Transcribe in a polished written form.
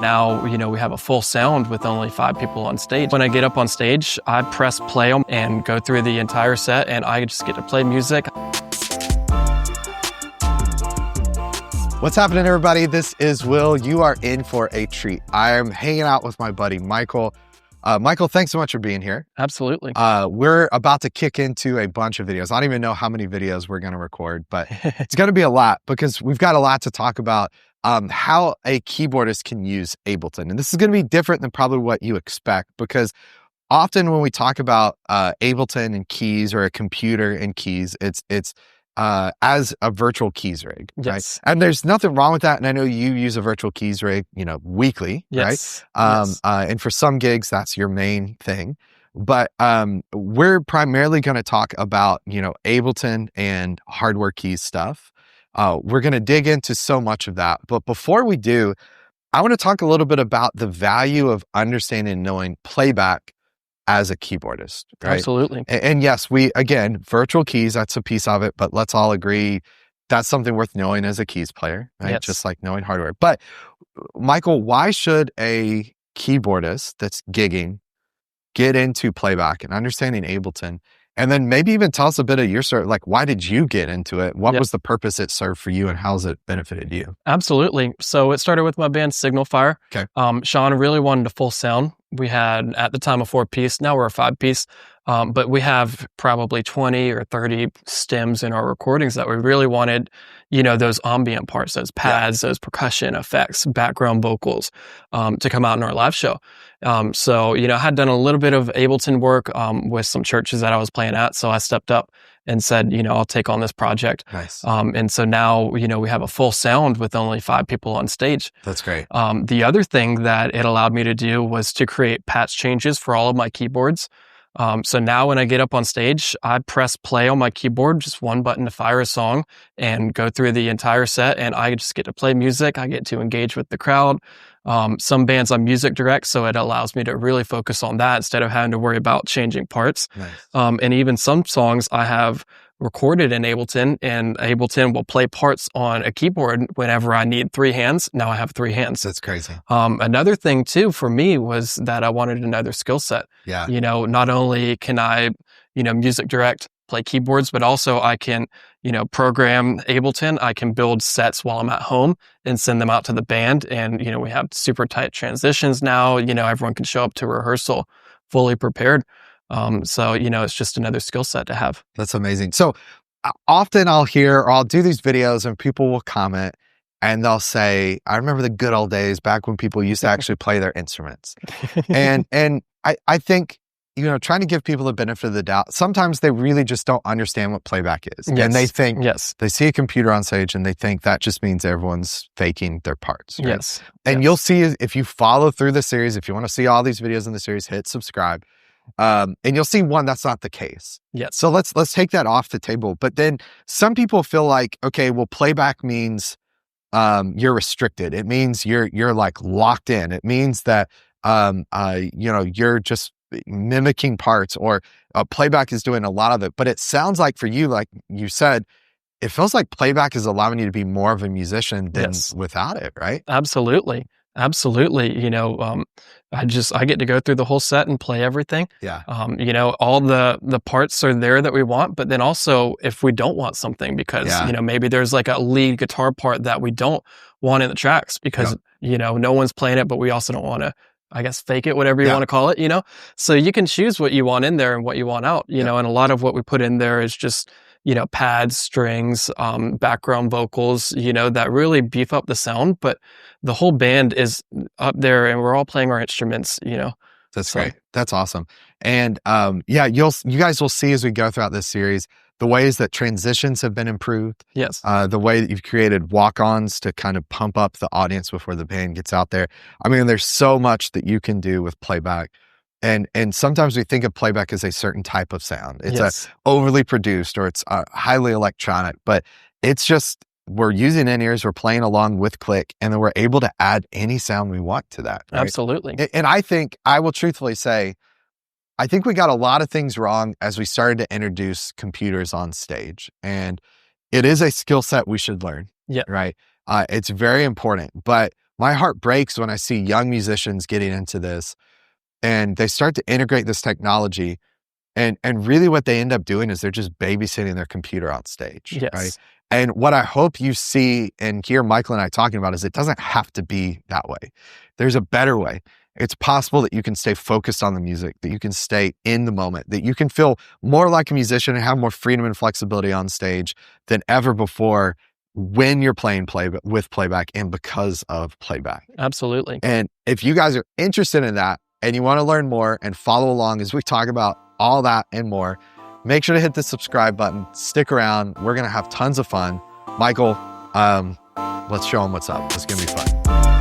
Now, we have a full sound with only 5 people on stage. When I get up on stage, I press play and go through the entire set, and I just get to play music. What's happening, everybody? This is Will. You are in for a treat. I am hanging out with my buddy, Michael. Michael, thanks so much for being here. Absolutely. We're about to kick into a bunch of videos. I don't even know how many videos we're going to record, but it's going to be a lot because we've got a lot to talk about. How a keyboardist can use Ableton. And this is going to be different than probably what you expect, because often when we talk about Ableton and keys, or a computer and keys, it's as a virtual keys rig, yes. Right? And there's nothing wrong with that. And I know you use a virtual keys rig, weekly, yes. right? Yes. And for some gigs, that's your main thing. But we're primarily going to talk about, Ableton and hardware keys stuff. We're going to dig into so much of that. But before we do, I want to talk a little bit about the value of understanding and knowing playback as a keyboardist. Right? Absolutely. And yes, again, virtual keys, that's a piece of it, but let's all agree that's something worth knowing as a keys player, right? Yes. Just like knowing hardware. But Michael, why should a keyboardist that's gigging get into playback and understanding Ableton? And then maybe even tell us a bit of your story, like, why did you get into it? What was the purpose it served for you, and how's it benefited you? Absolutely. So it started with my band SignalFire. Okay. Sean really wanted a full sound. We had, at the time, a 4-piece. Now we're a 5-piece. But we have probably 20 or 30 stems in our recordings that we really wanted, those ambient parts, those pads, those percussion effects, background vocals, to come out in our live show. So, I had done a little bit of Ableton work with some churches that I was playing at. So I stepped up and said, I'll take on this project. Nice. And so now, we have a full sound with only 5 people on stage. That's great. The other thing that it allowed me to do was to create patch changes for all of my keyboards. So now when I get up on stage, I press play on my keyboard, just one button to fire a song, and go through the entire set, and I just get to play music. I get to engage with the crowd. Some bands I music direct, so it allows me to really focus on that instead of having to worry about changing parts. Nice. And even some songs I have recorded in Ableton, and Ableton will play parts on a keyboard whenever I need 3 hands. Now I have 3 hands. That's crazy. Another thing too for me was that I wanted another skill set. Yeah. Not only can I, music direct, play keyboards, but also I can, program Ableton. I can build sets while I'm at home and send them out to the band. And, we have super tight transitions now. Everyone can show up to rehearsal fully prepared. So, it's just another skill set to have. That's amazing. So often I'll hear, or I'll do these videos and people will comment and they'll say, I remember the good old days back when people used to actually play their instruments. And I think, trying to give people the benefit of the doubt, sometimes they really just don't understand what playback is. Yes. And they think, they see a computer on stage and they think that just means everyone's faking their parts. Right? Yes. And you'll see, if you follow through the series, if you want to see all these videos in the series, hit subscribe. And you'll see, one, that's not the case. Yes. So let's take that off the table. But then some people feel like, okay, well, playback means you're restricted. It means you're like locked in. It means that you're just mimicking parts, or playback is doing a lot of it. But it sounds like for you, like you said, it feels like playback is allowing you to be more of a musician than without it, right? Absolutely. Absolutely. I get to go through the whole set and play everything. Yeah. All the parts are there that we want, but then also if we don't want something, because, maybe there's like a lead guitar part that we don't want in the tracks because, no one's playing it, but we also don't want to, I guess, fake it, whatever you want to call it, So you can choose what you want in there and what you want out, and a lot of what we put in there is just, pads, strings, background vocals, that really beef up the sound, but the whole band is up there and we're all playing our instruments, That's great. That's awesome. And you guys will see as we go throughout this series, the ways that transitions have been improved. Yes. The way that you've created walk-ons to kind of pump up the audience before the band gets out there. I mean, there's so much that you can do with playback. And sometimes we think of playback as a certain type of sound. It's overly produced, or it's highly electronic, but it's just, we're using in-ears, we're playing along with click, and then we're able to add any sound we want to that. Right? Absolutely. And I will truthfully say, I think we got a lot of things wrong as we started to introduce computers on stage. And it is a skill set we should learn. Yeah. Right. It's very important. But my heart breaks when I see young musicians getting into this and they start to integrate this technology. And really what they end up doing is they're just babysitting their computer on stage, Yes. right? And what I hope you see and hear Michael and I talking about is it doesn't have to be that way. There's a better way. It's possible that you can stay focused on the music, that you can stay in the moment, that you can feel more like a musician and have more freedom and flexibility on stage than ever before when you're playing with playback and because of playback. Absolutely. And if you guys are interested in that and you want to learn more and follow along as we talk about all that and more, make sure to hit the subscribe button. Stick around. We're going to have tons of fun. Michael, let's show them what's up. It's going to be fun.